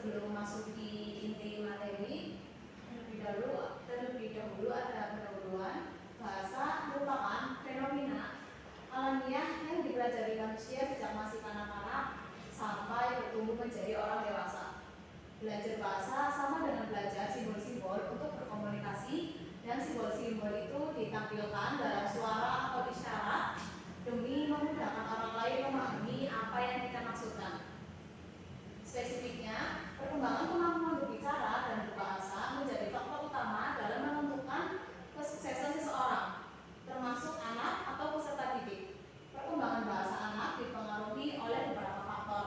sebelum memasuki inti materi, terlebih dahulu ada pendahuluan. Bahasa merupakan fenomena alamiah yang dipelajari manusia sejak masih kanak-kanak sampai bertumbuh menjadi orang dewasa. Belajar bahasa sama dengan belajar simbol-simbol untuk berkomunikasi, dan simbol-simbol itu ditampilkan dalam suara atau isyarat demi memudahkan orang lain memahami apa yang kita maksudkan. Spesifiknya, perkembangan kemampuan berbicara dan berbahasa menjadi faktor utama dalam menentukan kesuksesan seseorang, termasuk anak atau peserta didik. Perkembangan bahasa anak dipengaruhi oleh beberapa faktor.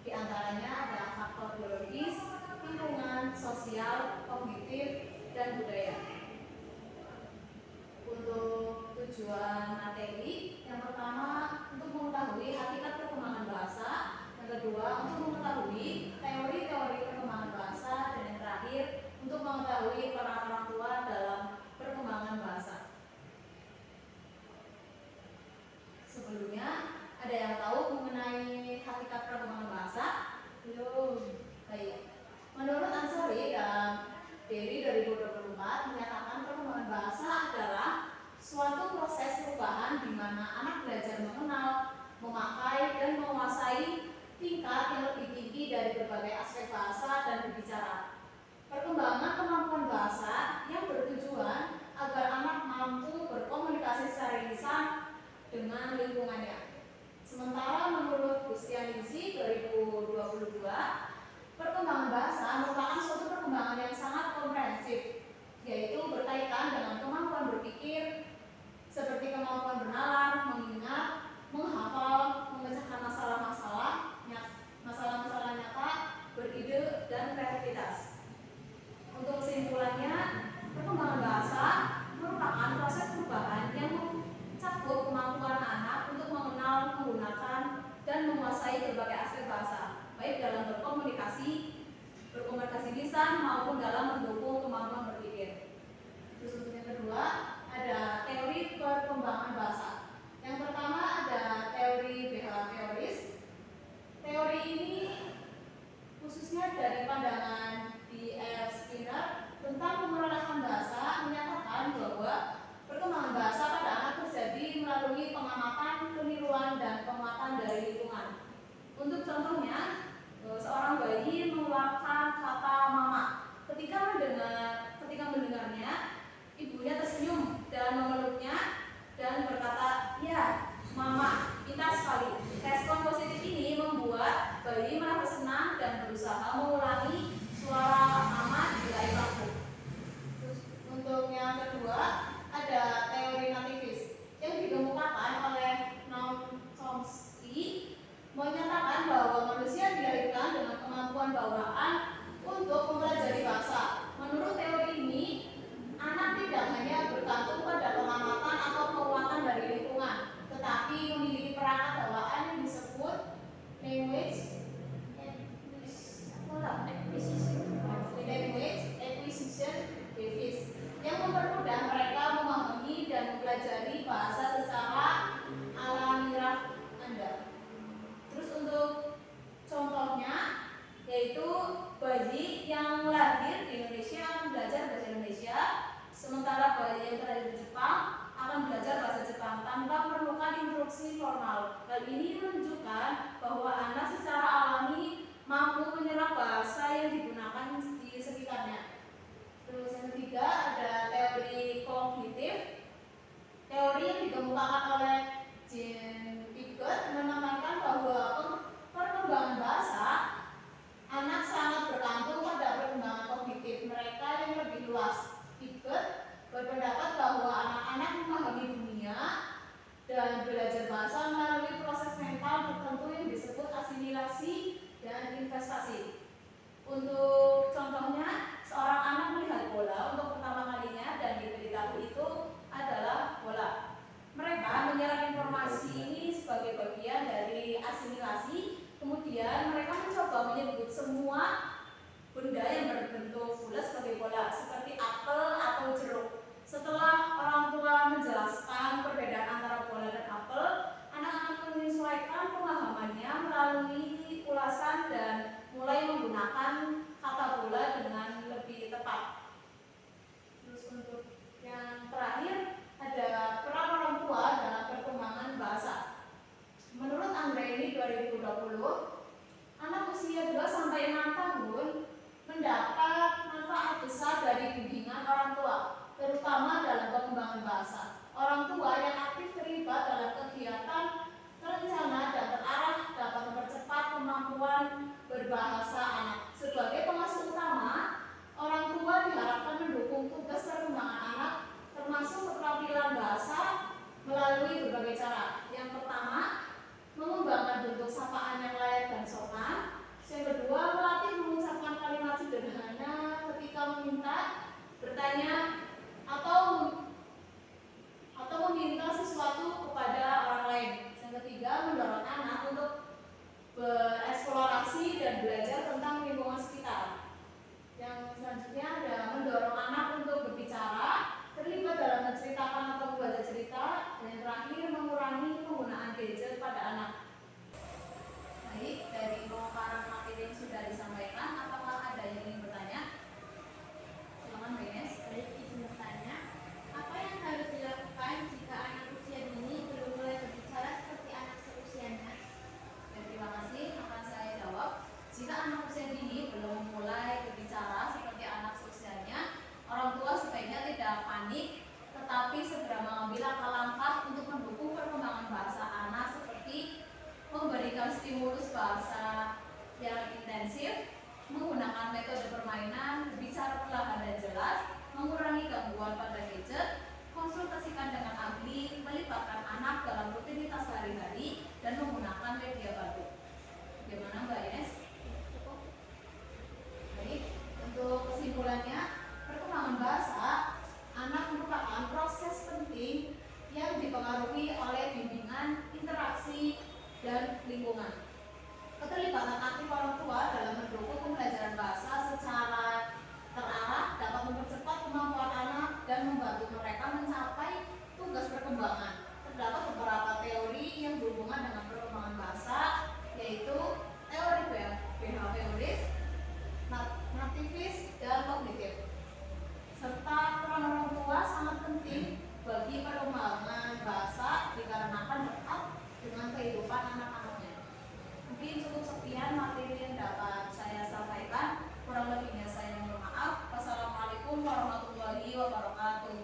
Di antaranya ada faktor biologis, lingkungan, sosial, kognitif, dan budaya. Untuk tujuan materi, yang pertama untuk mengetahui hakikat perkembangan bahasa, yang kedua untuk mengetahui teori-teori perkembangan bahasa, dan yang terakhir untuk mengetahui peran orang tua dalam perkembangan bahasa. Sebelumnya, ada yang tahu mengenai hakikat perkembangan bahasa? Belum. Baik. Menurut Ansari dalam Deli 2024 menyatakan perkembangan bahasa adalah suatu proses perubahan di mana anak belajar mengenal, memakai, dan menguasai tingkat yang lebih tinggi dari berbagai aspek bahasa dan berbicara. Perkembangan kemampuan bahasa yang bertujuan agar anak mampu berkomunikasi secara lisan dengan lingkungannya. Sementara menurut Gustianisi 2022, perkembangan bahasa merupakan suatu perkembangan yang sangat komprehensif, yaitu berkaitan dengan kemampuan berpikir, seperti kemampuan bernalar, mengingat, menghafal, memecahkan masalah-masalah nyata, beride, dan kreativitas. Untuk kesimpulannya, perkembangan bahasa merupakan proses perubahan yang mencakup kemampuan anak untuk mengenal, menggunakan, dan menguasai berbagai aspek bahasa, baik dalam berkomunikasi lisan maupun dalam mendukung kemampuan berpikir. Terus untuk yang kedua, ada teori perkembangan bahasa. Yang pertama ada teori behavioris. Teori ini khususnya dari pandangan D.F. Skinner tentang pemerolehan bahasa menyatakan bahwa perkembangan bahasa pada anak terjadi melalui pengamatan, peniruan, dan penguatan dari lingkungan. Untuk contohnya, seorang bayi mengeluarkan kata mama. Ketika mendengarnya, ibunya tersenyum dan memeluknya dan berkata, "Ya, mama, pintar sekali." Respon positif ini membuat bayi merasa senang dan berusaha mengulangi suara mama di lain waktu. Terus untuk yang kedua, ada teori nativis yang dikemukakan oleh Noam Chomsky, menyatakan bahwa manusia dilahirkan dengan kemampuan bawaan untuk mempelajari bahasa. Menurut teori ini, anak tidak hanya bergantung pada pengamatan atau penguatan dari lingkungan, tetapi memiliki perangkat bawaan yang disebut language acquisition device, yang mempermudah mereka memahami dan mempelajari bahasa secara alamiah Anda. Terus untuk contohnya, yaitu bayi yang lahir di Indonesia akan belajar bahasa Indonesia, sementara bayi yang terlahir di Jepang akan belajar bahasa Jepang tanpa memerlukan instruksi formal. Hal ini menunjukkan bahwa anak secara alami mampu menyerap bahasa yang digunakan di sekitarnya. Terus yang ketiga ada teori kognitif. Teori yang dikemukakan oleh Jean Piaget menekankan bahwa perkembangan bahasa anak sangat bergantung pada perkembangan kognitif mereka yang lebih luas. Piaget berpendapat bahwa anak-anak memahami dunia dan belajar bahasa melalui proses mental tertentu yang disebut asimilasi dan investasi. Untuk contohnya, seorang anak melihat bola untuk pertama kalinya dan diberitahu itu adalah bola. Mereka menyerap informasi ini sebagai bagian dari asimilasi. Kemudian mereka mencoba menyebut semua benda yang berbentuk bulat sebagai bola, seperti apel atau jeruk. Setelah orang tua menjelaskan perbedaan antara bola dan apel, anak-anak menyesuaikan pemahamannya melalui ulasan dan mulai menggunakan mendapat manfaat besar dari bimbingan orang tua, terutama dalam pengembangan bahasa. Orang tua yang aktif terlibat dalam kegiatan terencana dan terarah dapat mempercepat kemampuan berbahasa anak. Sebagai pengasuh utama, orang tua diharapkan mendukung tugas perkembangan anak, termasuk keterampilan bahasa melalui berbagai cara. Yang pertama, mengembangkan bentuk sapaan yang layak dan sopan. Yang kedua, melatih mengucapkan kalimat sederhana ketika meminta, bertanya, atau meminta sesuatu kepada orang lain. Yang ketiga, mendorong anak untuk bereksplorasi dan belajar tentang lingkungan sekitar. Yang selanjutnya ada mendorong anak untuk berbicara, terlibat dalam menceritakan atau membaca cerita, dan yang terakhir mengurangi penggunaan gadget pada anak. Baik, dari pemaparan materi yang sudah disampaikan, apakah ada yang ingin bertanya? Silakan Mbak Ines. Baik, izin bertanya, apa yang harus dilakukan jika anak usia dini belum mulai berbicara seperti anak seusianya? Terima kasih, akan saya jawab. Jika anak usia dini belum mulai berbicara seperti anak seusianya, orang tua sebaiknya tidak panik, tetapi segera mengambil langkah-langkah untuk mendukung perkembangan bahasa anak seperti memberikan stimulus bahasa yang intensif, menggunakan metode permainan, berbicara perlahan dan jelas, mengurangi gangguan pada gadget, konsultasikan dengan ahli, melibatkan anak dalam rutinitas sehari-hari, dan menggunakan media baru. Bagaimana Mbak Ines? Baik, untuk kesimpulannya, perkembangan bahasa anak merupakan proses penting yang dipengaruhi oleh bimbingan, interaksi, dan lingkungan. Keterlibatan aktif orang tua dalam mendukung pembelajaran bahasa secara terarah dapat mempercepat kemampuan anak dan membantu mereka mencapai tugas perkembangan. Terdapat beberapa teori yang berhubungan dengan perkembangan bahasa, yaitu teori behavioris, nativis, dan kognitif. Serta peran orang tua sangat penting bagi perkembangan bahasa dikarenakan dekat dengan kehidupan anak-anaknya. Mungkin cukup sekian materi yang dapat saya sampaikan. Kurang lebihnya saya mohon maaf. Wassalamualaikum warahmatullahi wabarakatuh.